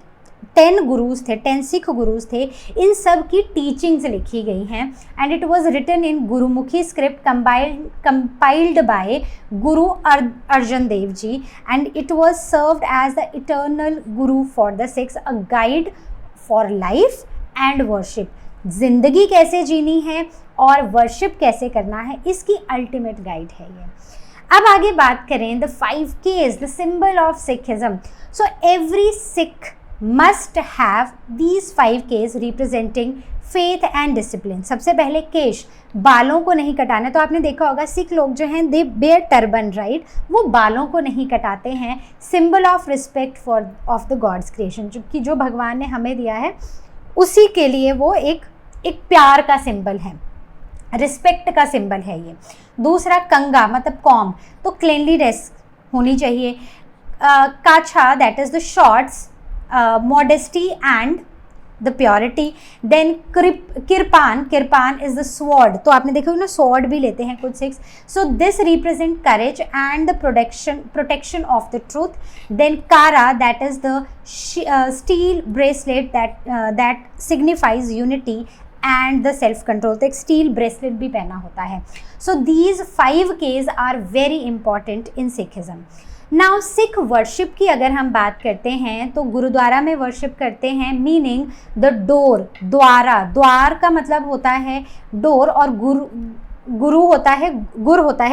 10 गुरुज थे, 10 सिख गुरुज थे, इन सब की टीचिंग्स लिखी गई हैं and it was written in Gurmukhi script compiled by Guru Arjan Dev ji and it was served as the eternal Guru for the Sikhs, a guide for life and worship. जिंदगी कैसे जीनी है और वर्शिप कैसे करना है, इसकी अल्टीमेट गाइड है ये। अब आगे बात करें the 5 Ks, the symbol of Sikhism. So every Sikh must have these 5 Ks representing faith and discipline. सबसे पहले केश, बालों को नहीं कटाना। तो आपने देखा होगा सिख लोग जो हैं दे बेयर टर्बन, राइट, वो बालों को नहीं कटाते हैं, symbol of respect for of the gods creation, कि जो भगवान ने हमें दिया है उसी के लिए वो एक प्यार का सिंबल है, रिस्पेक्ट का सिंबल है ये। दूसरा कंगा मतलब कॉम, तो क्लीनलीनेस होनी चाहिए। Kachha that is the shorts, modesty and the purity. Then kirpan is the sword, तो आपने देखा ना स्वॉर्ड भी लेते हैं कुछ Sikhs. So this represent courage and the protection of the truth. Then kara that is the steel bracelet that signifies unity and the self control, तो एक स्टील ब्रेसलेट भी पहना होता है। So these 5 Ks are very important in Sikhism. Now Sikh worship की अगर हम बात करते हैं तो गुरुद्वारा में वर्शिप करते हैं, मीनिंग द डोर, द्वार का मतलब होता है डोर, और गुरु होता है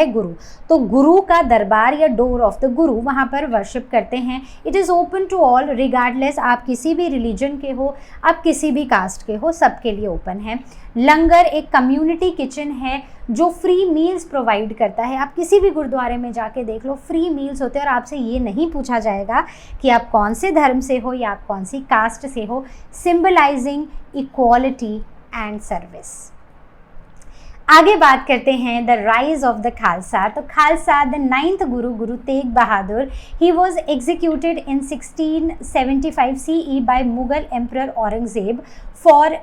गुरु, तो गुरु का दरबार या डोर ऑफ द गुरु, वहाँ पर वर्शिप करते हैं। It is open to all regardless, आप किसी भी रिलीजन के हो, आप किसी भी कास्ट के हो, सबके लिए ओपन है। लंगर एक कम्युनिटी किचन है जो फ्री मील्स प्रोवाइड करता है। आप किसी भी गुरुद्वारे में जाके देख लो, फ्री मील्स होते हैं और आपसे ये नहीं पूछा जाएगा कि आप कौन से धर्म से हो या आप कौन सी कास्ट से हो, सिंबलाइजिंग इक्वालिटी एंड सर्विस। आगे बात करते हैं the rise of the Khalsa. तो Khalsa the 9th Guru Tegh Bahadur, he was executed in 1675 CE by Mughal emperor Aurangzeb for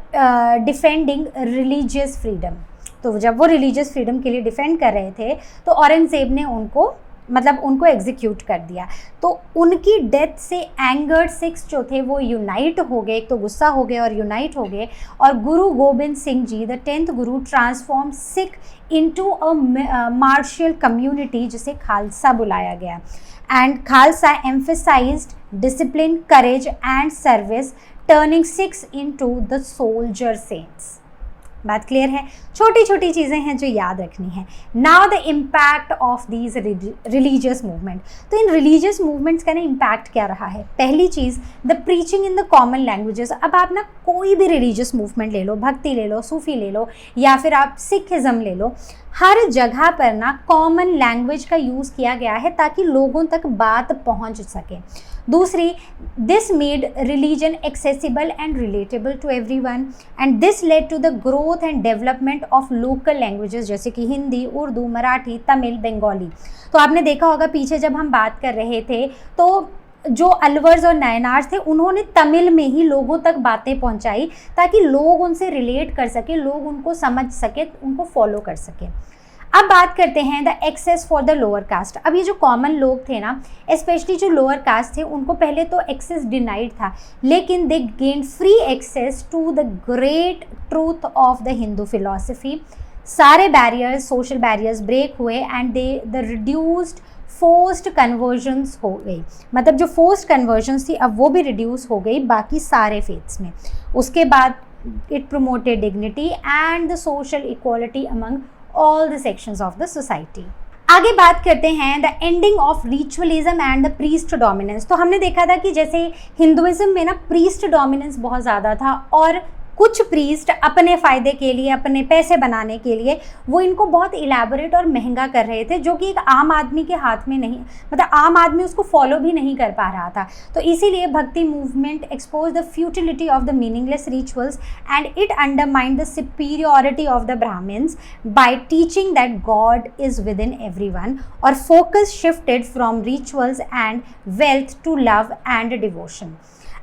defending religious freedom. तो जब वो रिलीजियस फ्रीडम के लिए डिफेंड कर रहे थे तो औरंगजेब ने उनको एग्जीक्यूट कर दिया। तो उनकी डेथ से एंगर्ड सिक्स जो थे वो यूनाइट हो गए, एक तो गुस्सा हो गए और यूनाइट हो गए, और गुरु गोबिंद सिंह जी the 10th guru transform Sikh into a martial community, जिसे खालसा बुलाया गया। And Khalsa emphasized discipline, courage and service, turning Sikhs into the soldier saints. बात क्लियर है? छोटी छोटी चीज़ें हैं जो याद रखनी है। Now the impact of these religious movement. तो इन रिलीजियस मूवमेंट्स का ना इम्पैक्ट क्या रहा है? पहली चीज़ the preaching in the common languages. अब आप ना कोई भी रिलीजियस मूवमेंट ले लो, भक्ति ले लो, सूफी ले लो, या फिर आप सिखिज्म ले लो, हर जगह पर ना कॉमन लैंग्वेज का यूज़ किया गया है ताकि लोगों तक बात पहुंच सके। दूसरी, this made religion accessible and relatable to everyone and this led to the growth and development of local languages जैसे कि हिंदी, उर्दू, मराठी, तमिल, बंगाली। तो आपने देखा होगा पीछे जब हम बात कर रहे थे तो जो अलवर्स और नायनार्स थे उन्होंने तमिल में ही लोगों तक बातें पहुंचाई ताकि लोग उनसे रिलेट कर सके, लोग उनको समझ सके, उनको फॉलो कर सके। अब बात करते हैं the access for the lower caste. अब ये जो कॉमन लोग थे ना, स्पेशली जो लोअर कास्ट थे, उनको पहले तो एक्सेस डिनाइड था, लेकिन they gain free access to the great truth of the Hindu philosophy. सारे बैरियर्स, सोशल बैरियर्स ब्रेक हुए and the reduced forced conversions हो गई। मतलब जो फोर्स्ड कन्वर्जन्स थी अब वो भी रिड्यूस हो गई बाकी सारे फेथ्स में। उसके बाद it promoted dignity and the social equality among all the sections of the society। आगे बात करते हैं the ending of ritualism and the priest dominance. तो हमने देखा था कि जैसे हिंदुइज्म में ना प्रीस्ट डोमिनेंस बहुत ज़्यादा था और कुछ प्रीस्ट अपने फ़ायदे के लिए, अपने पैसे बनाने के लिए वो इनको बहुत इलेबोरेट और महंगा कर रहे थे, जो कि एक आम आदमी के हाथ में नहीं, मतलब आम आदमी उसको फॉलो भी नहीं कर पा रहा था। तो इसीलिए bhakti movement expose the futility of the meaningless rituals and it undermined the superiority of the Brahmins by teaching that God is within everyone, और focus shifted from rituals and wealth to love and devotion.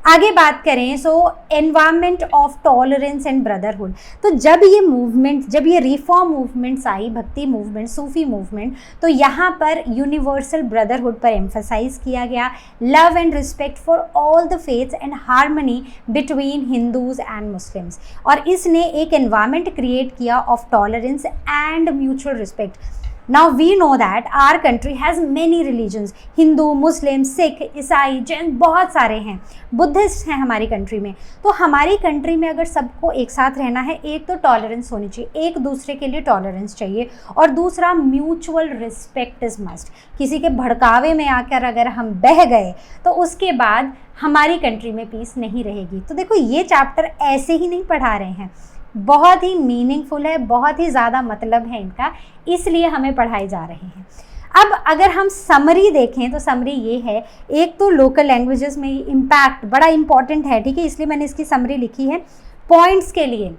आगे बात करें so environment of tolerance and brotherhood. तो जब ये movement, जब ये reform movements आई, भक्ति मूवमेंट, सूफी मूवमेंट, तो यहाँ पर यूनिवर्सल ब्रदरहुड पर एम्फसाइज किया गया, love and respect for all the faiths and harmony between Hindus and Muslims. और इसने एक एनवायरनमेंट क्रिएट किया of tolerance and mutual respect. Now we know that our country has many religions, Hindu, Muslim, Sikh, ईसाई, जैन, बहुत सारे हैं, बुद्धिस्ट हैं हमारी कंट्री में। तो हमारी कंट्री में अगर सबको एक साथ रहना है, एक तो टॉलरेंस होनी चाहिए, एक दूसरे के लिए टॉलरेंस चाहिए, और दूसरा म्यूचुअल रिस्पेक्ट इज़ मस्ट। किसी के भड़कावे में आकर अगर हम बह गए तो उसके बाद हमारी कंट्री में पीस नहीं रहेगी। तो देखो ये चैप्टर ऐसे ही नहीं पढ़ा रहे हैं, बहुत ही मीनिंगफुल है, बहुत ही ज़्यादा मतलब है इनका, इसलिए हमें पढ़ाए जा रहे हैं। अब अगर हम समरी देखें तो समरी ये है, एक तो लोकल लैंग्वेजेस में इम्पैक्ट बड़ा इंपॉर्टेंट है, ठीक है, इसलिए मैंने इसकी समरी लिखी है पॉइंट्स के लिए।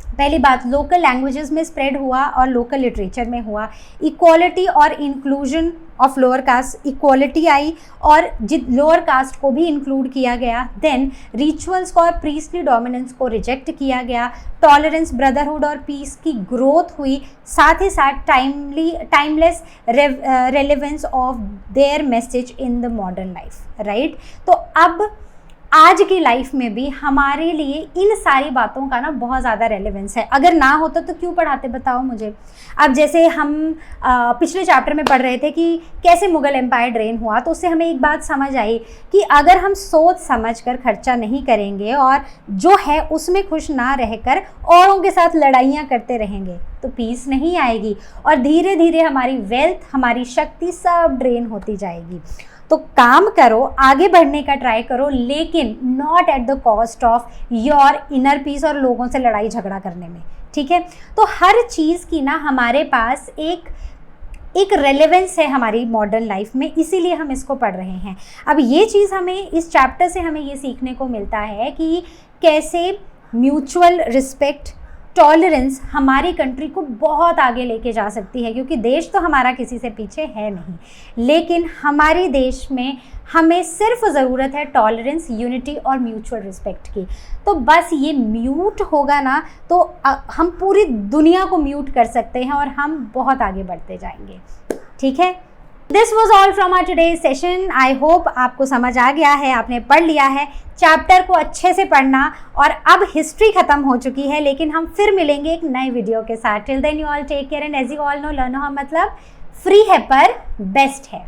पहली बात, लोकल लैंग्वेजेस में स्प्रेड हुआ और लोकल लिटरेचर में हुआ। इक्वालिटी और inclusion of lower caste, equality आई और लोअर कास्ट को भी इंक्लूड किया गया। देन रिचुअल्स को और प्रीस्टली डोमिनेंस को रिजेक्ट किया गया। टॉलरेंस, ब्रदरहुड और पीस की ग्रोथ हुई, साथ ही साथ timeless relevance of their message in the modern life, right. तो अब आज की लाइफ में भी हमारे लिए इन सारी बातों का ना बहुत ज़्यादा रेलेवेंस है। अगर ना होता तो क्यों पढ़ाते, बताओ मुझे। अब जैसे हम पिछले चैप्टर में पढ़ रहे थे कि कैसे मुग़ल एम्पायर ड्रेन हुआ, तो उससे हमें एक बात समझ आई कि अगर हम सोच समझ कर खर्चा नहीं करेंगे और जो है उसमें खुश ना रहकर औरों के साथ लड़ाइयाँ करते रहेंगे तो पीस नहीं आएगी, और धीरे धीरे हमारी वेल्थ, हमारी शक्ति सब ड्रेन होती जाएगी। तो काम करो, आगे बढ़ने का ट्राई करो, लेकिन not at the cost of your inner peace और लोगों से लड़ाई झगड़ा करने में, ठीक है। तो हर चीज़ की ना हमारे पास एक रेलेवेंस है हमारी मॉडर्न लाइफ में, इसीलिए हम इसको पढ़ रहे हैं। अब ये चीज़ हमें इस चैप्टर से हमें ये सीखने को मिलता है कि कैसे म्यूचुअल रिस्पेक्ट, टॉलरेंस हमारी कंट्री को बहुत आगे लेके जा सकती है, क्योंकि देश तो हमारा किसी से पीछे है नहीं, लेकिन हमारे देश में हमें सिर्फ ज़रूरत है टॉलरेंस, यूनिटी और म्यूचुअल रिस्पेक्ट की। तो बस ये म्यूट होगा ना तो हम पूरी दुनिया को म्यूट कर सकते हैं और हम बहुत आगे बढ़ते जाएंगे, ठीक है। This was all from our today's session. I hope आपको समझ आ गया है, आपने पढ़ लिया है। चैप्टर को अच्छे से पढ़ना, और अब हिस्ट्री खत्म हो चुकी है, लेकिन हम फिर मिलेंगे एक नए वीडियो के साथ। Till then you all take care and as you all know, learn how मतलब फ्री है पर बेस्ट है।